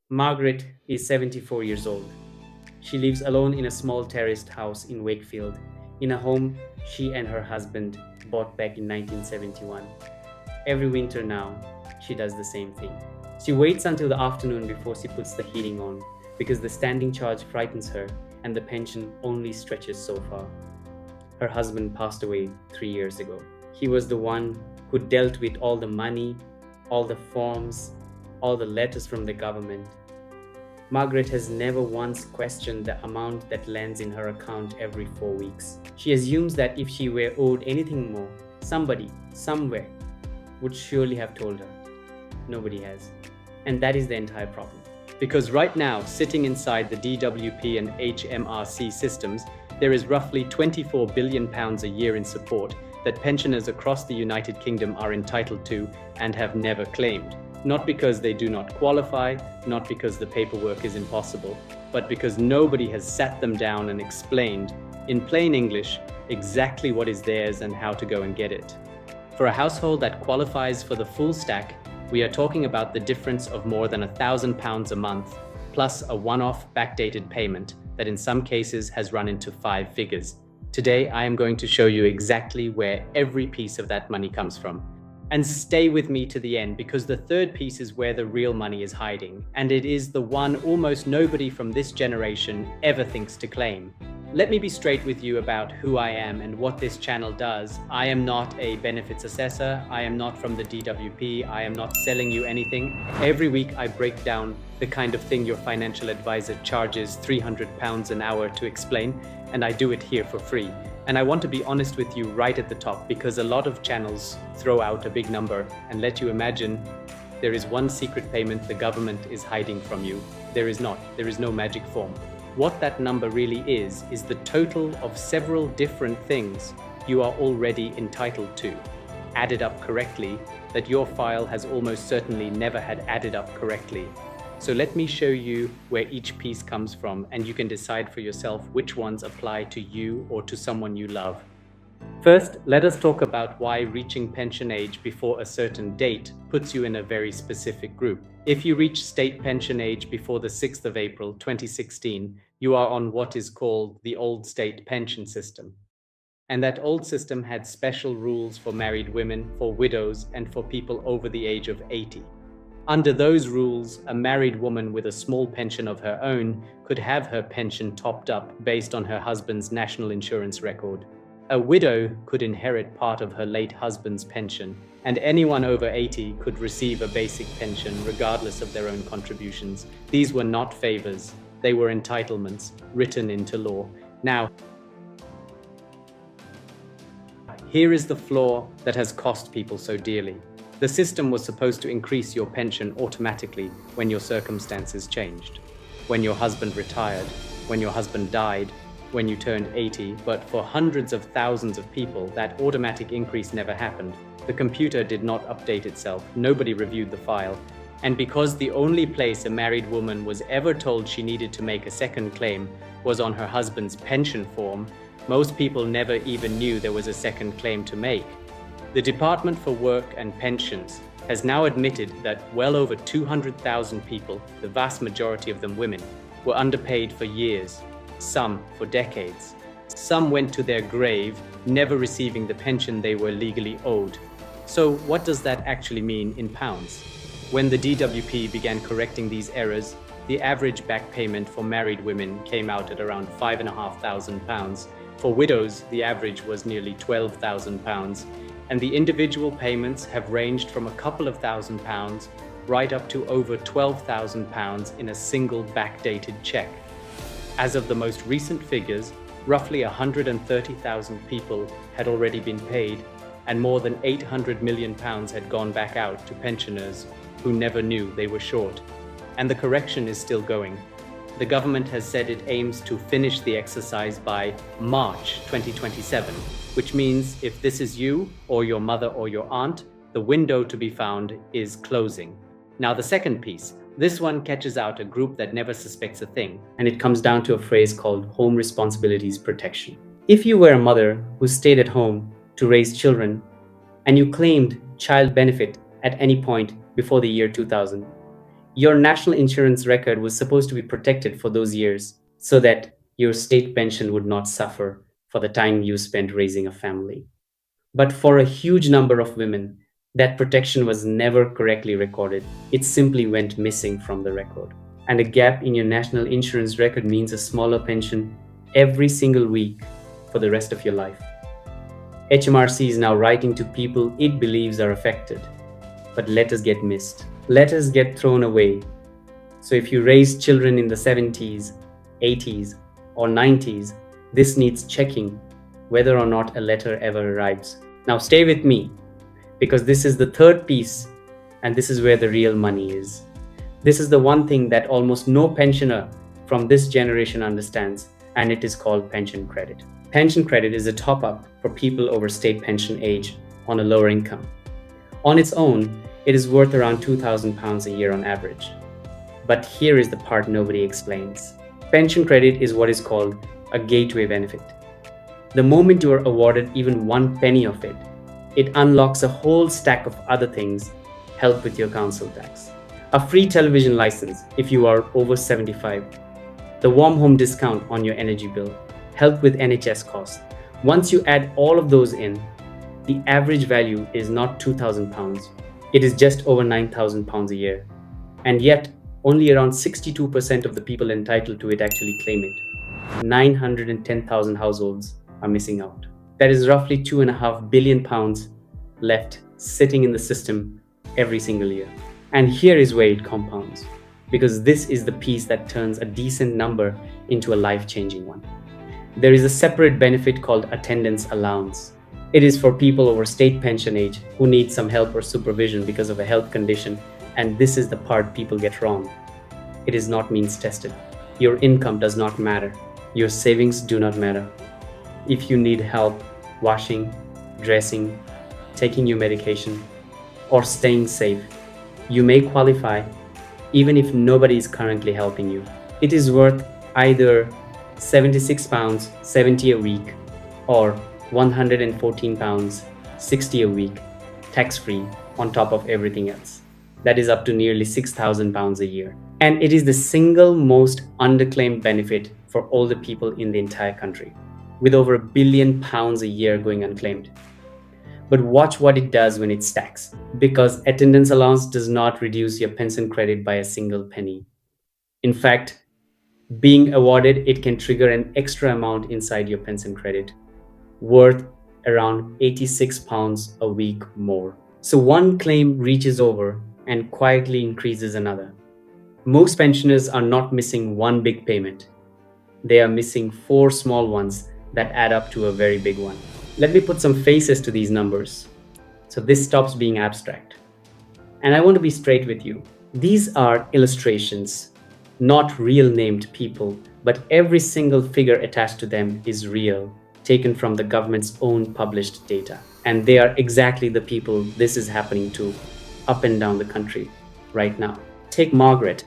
Margaret is 74 years old. She lives alone in a small terraced house in Wakefield, in a home she and her husband bought back in 1971. Every winter now, she does the same thing. She waits until the afternoon before she puts the heating on because the standing charge frightens her and the pension only stretches so far. Her husband passed away 3 years ago. He was the one who dealt with all the money, all the forms, all the letters from the government. Margaret has never once questioned the amount that lands in her account every 4 weeks. She assumes that if she were owed anything more, somebody, somewhere, would surely have told her. Nobody has. And that is the entire problem. Because right now, sitting inside the DWP and HMRC systems, there is roughly £24 billion a year in support that pensioners across the United Kingdom are entitled to and have never claimed. Not because they do not qualify, not because the paperwork is impossible, but because nobody has sat them down and explained, in plain English, exactly what is theirs and how to go and get it. For a household that qualifies for the full stack, we are talking about the difference of more than £1,000 a month, plus a one-off backdated payment that in some cases has run into 5 figures. Today, I am going to show you exactly where every piece of that money comes from. And stay with me to the end, because the third piece is where the real money is hiding, and it is the one almost nobody from this generation ever thinks to claim. Let me be straight with you about who I am and what this channel does. I am not a benefits assessor. I am not from the DWP. I am not selling you anything. Every week I break down the kind of thing your financial advisor charges £300 an hour to explain, and I do it here for free. And I want to be honest with you right at the top, because a lot of channels throw out a big number and let you imagine there is one secret payment the government is hiding from you. There is not. There is no magic form. What that number really is the total of several different things you are already entitled to, added up correctly, that your file has almost certainly never had added up correctly. So let me show you where each piece comes from, and you can decide for yourself which ones apply to you or to someone you love. First, let us talk about why reaching pension age before a certain date puts you in a very specific group. If you reach state pension age before the 6th of April 2016, you are on what is called the old state pension system. And that old system had special rules for married women, for widows, and for people over the age of 80. Under those rules, a married woman with a small pension of her own could have her pension topped up based on her husband's national insurance record. A widow could inherit part of her late husband's pension, and anyone over 80 could receive a basic pension regardless of their own contributions. These were not favors, they were entitlements written into law. Now, here is the flaw that has cost people so dearly. The system was supposed to increase your pension automatically when your circumstances changed. When your husband retired, when your husband died, when you turned 80, but for hundreds of thousands of people, that automatic increase never happened. The computer did not update itself, nobody reviewed the file, and because the only place a married woman was ever told she needed to make a second claim was on her husband's pension form, most people never even knew there was a second claim to make. The Department for Work and Pensions has now admitted that well over 200,000 people, the vast majority of them women, were underpaid for years, some for decades. Some went to their grave never receiving the pension they were legally owed. So what does that actually mean in pounds? When the DWP began correcting these errors, the average back payment for married women came out at around £5,500. For widows, the average was nearly £12,000, and the individual payments have ranged from a couple of £1,000s right up to over £12,000 in a single backdated check. As of the most recent figures, roughly 130,000 people had already been paid, and more than £800 million had gone back out to pensioners who never knew they were short. And the correction is still going. The government has said it aims to finish the exercise by March 2027, which means if this is you or your mother or your aunt, the window to be found is closing. Now the second piece. This one catches out a group that never suspects a thing, and it comes down to a phrase called home responsibilities protection. If you were a mother who stayed at home to raise children and you claimed child benefit at any point before the year 2000, Your national insurance record was supposed to be protected for those years so that your state pension would not suffer for the time you spent raising a family. But for a huge number of women, that protection was never correctly recorded. It simply went missing from the record. And a gap in your national insurance record means a smaller pension every single week for the rest of your life. HMRC is now writing to people it believes are affected, but letters get missed. Letters get thrown away. So if you raise children in the 70s, 80s, or 90s, this needs checking whether or not a letter ever arrives. Now stay with me, because this is the third piece, and this is where the real money is. This is the one thing that almost no pensioner from this generation understands, and it is called pension credit. Pension credit is a top-up for people over state pension age on a lower income. On its own, it is worth around £2,000 a year on average. But here is the part nobody explains. Pension credit is what is called a gateway benefit. The moment you are awarded even 1 penny of it, it unlocks a whole stack of other things: help with your council tax, a free television license if you are over 75, the warm home discount on your energy bill, help with NHS costs. Once you add all of those in, the average value is not £2,000. It is just over £9,000 a year. And yet, only around 62% of the people entitled to it actually claim it. 910,000 households are missing out. That is roughly £2.5 billion left sitting in the system every single year. And here is where it compounds, because this is the piece that turns a decent number into a life-changing one. There is a separate benefit called Attendance Allowance. It is for people over state pension age who need some help or supervision because of a health condition, and this is the part people get wrong. It is not means tested. Your income does not matter. Your savings do not matter. If you need help washing, dressing, taking your medication, or staying safe, you may qualify even if nobody is currently helping you. It is worth either £76.70 a week or £114.60 a week, tax-free on top of everything else. That is up to nearly £6,000 a year. And it is the single most underclaimed benefit for older people in the entire country, with over £1 billion a year going unclaimed. But watch what it does when it stacks, because attendance allowance does not reduce your pension credit by a single penny. In fact, being awarded, it can trigger an extra amount inside your pension credit, worth around £86 a week more. So one claim reaches over and quietly increases another. Most pensioners are not missing one big payment. They are missing 4 small ones that add up to a very big one. Let me put some faces to these numbers, so this stops being abstract. And I want to be straight with you. These are illustrations, not real named people, but every single figure attached to them is real, taken from the government's own published data. And they are exactly the people this is happening to up and down the country right now. Take Margaret,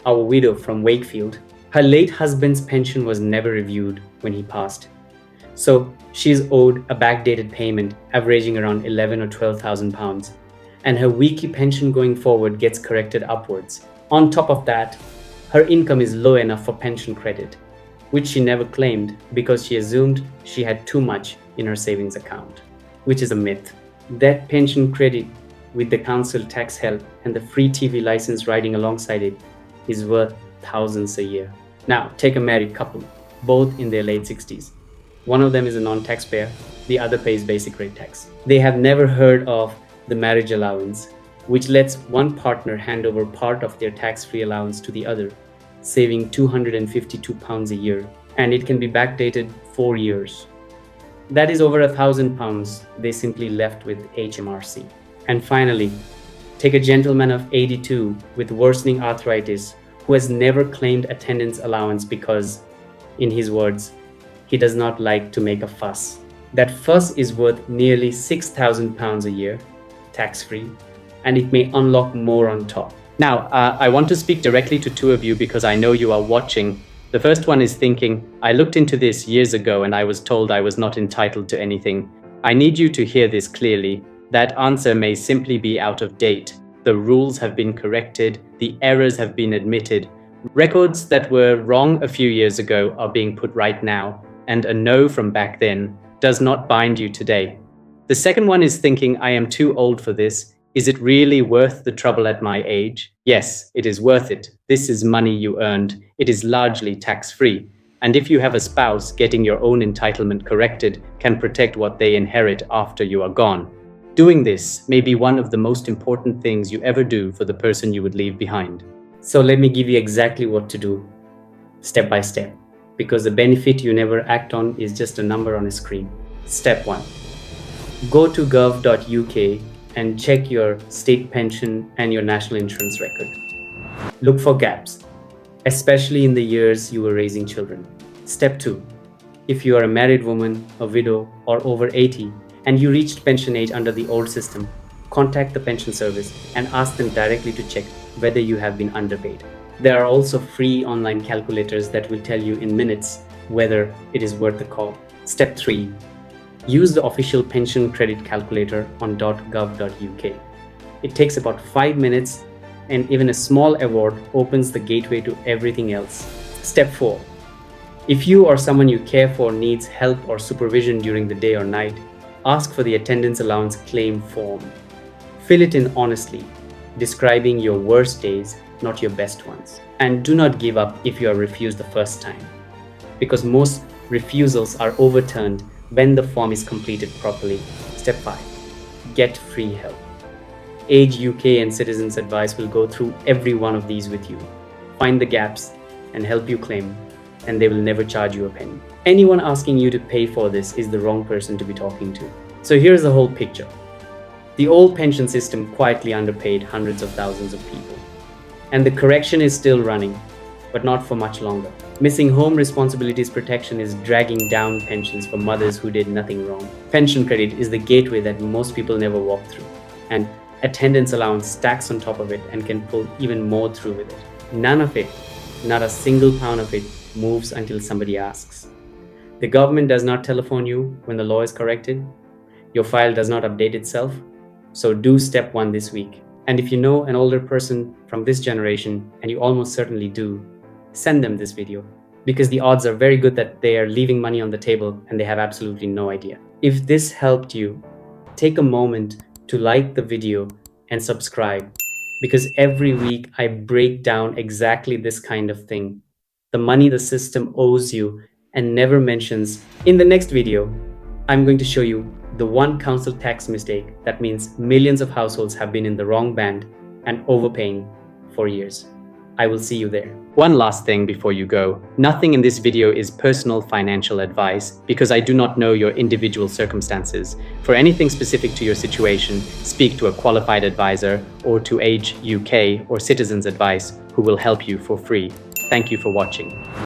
our widow from Wakefield. Her late husband's pension was never reviewed when he passed. So she's owed a backdated payment averaging around £11,000 or £12,000, and her weekly pension going forward gets corrected upwards. On top of that, her income is low enough for pension credit, which she never claimed because she assumed she had too much in her savings account, which is a myth. That pension credit, with the council tax help and the free TV license riding alongside it, is worth thousands a year. Now, take a married couple, both in their late 60s. One of them is a non-taxpayer, the other pays basic rate tax. They have never heard of the marriage allowance, which lets one partner hand over part of their tax-free allowance to the other, saving £252 a year, and it can be backdated 4 years. That is over £1,000 they simply left with HMRC. And finally, take a gentleman of 82 with worsening arthritis who has never claimed attendance allowance because, in his words, he does not like to make a fuss. That fuss is worth nearly £6,000 a year, tax-free, and it may unlock more on top. Now, I want to speak directly to 2 of you because I know you are watching. The first one is thinking, I looked into this years ago and I was told I was not entitled to anything. I need you to hear this clearly. That answer may simply be out of date. The rules have been corrected, the errors have been admitted. Records that were wrong a few years ago are being put right now, and a no from back then does not bind you today. The second one is thinking, I am too old for this. Is it really worth the trouble at my age? Yes, it is worth it. This is money you earned. It is largely tax-free. And if you have a spouse, getting your own entitlement corrected can protect what they inherit after you are gone. Doing this may be one of the most important things you ever do for the person you would leave behind. So let me give you exactly what to do, step by step, because the benefit you never act on is just a number on a screen. Step 1. Go to gov.uk and check your state pension and your national insurance record. Look for gaps, especially in the years you were raising children. Step 2. If you are a married woman, a widow, or over 80, and you reached pension age under the old system, contact the pension service and ask them directly to check whether you have been underpaid. There are also free online calculators that will tell you in minutes whether it is worth the call. Step 3. Use the official pension credit calculator on .gov.uk. It takes about 5 minutes, and even a small award opens the gateway to everything else. Step 4. If you or someone you care for needs help or supervision during the day or night, ask for the Attendance Allowance claim form. Fill it in honestly, describing your worst days, not your best ones. And do not give up if you are refused the first time, because most refusals are overturned when the form is completed properly. Step 5. Get free help. Age UK and Citizens Advice will go through every one of these with you, find the gaps, and help you claim, and they will never charge you a penny. Anyone asking you to pay for this is the wrong person to be talking to. So here's the whole picture. The old pension system quietly underpaid hundreds of thousands of people. And the correction is still running, but not for much longer. Missing home responsibilities protection is dragging down pensions for mothers who did nothing wrong. Pension credit is the gateway that most people never walk through. And attendance allowance stacks on top of it and can pull even more through with it. None of it, not a single pound of it, moves until somebody asks. The government does not telephone you when the law is corrected. Your file does not update itself. So do step 1 this week. And if you know an older person from this generation, and you almost certainly do, send them this video, because the odds are very good that they are leaving money on the table and they have absolutely no idea. If this helped you, take a moment to like the video and subscribe, because every week I break down exactly this kind of thing, the money the system owes you and never mentions. In the next video, I'm going to show you the one council tax mistake that means millions of households have been in the wrong band and overpaying for years. I will see you there. One last thing before you go. Nothing in this video is personal financial advice, because I do not know your individual circumstances. For anything specific to your situation, speak to a qualified advisor or to Age UK or Citizens Advice, who will help you for free. Thank you for watching.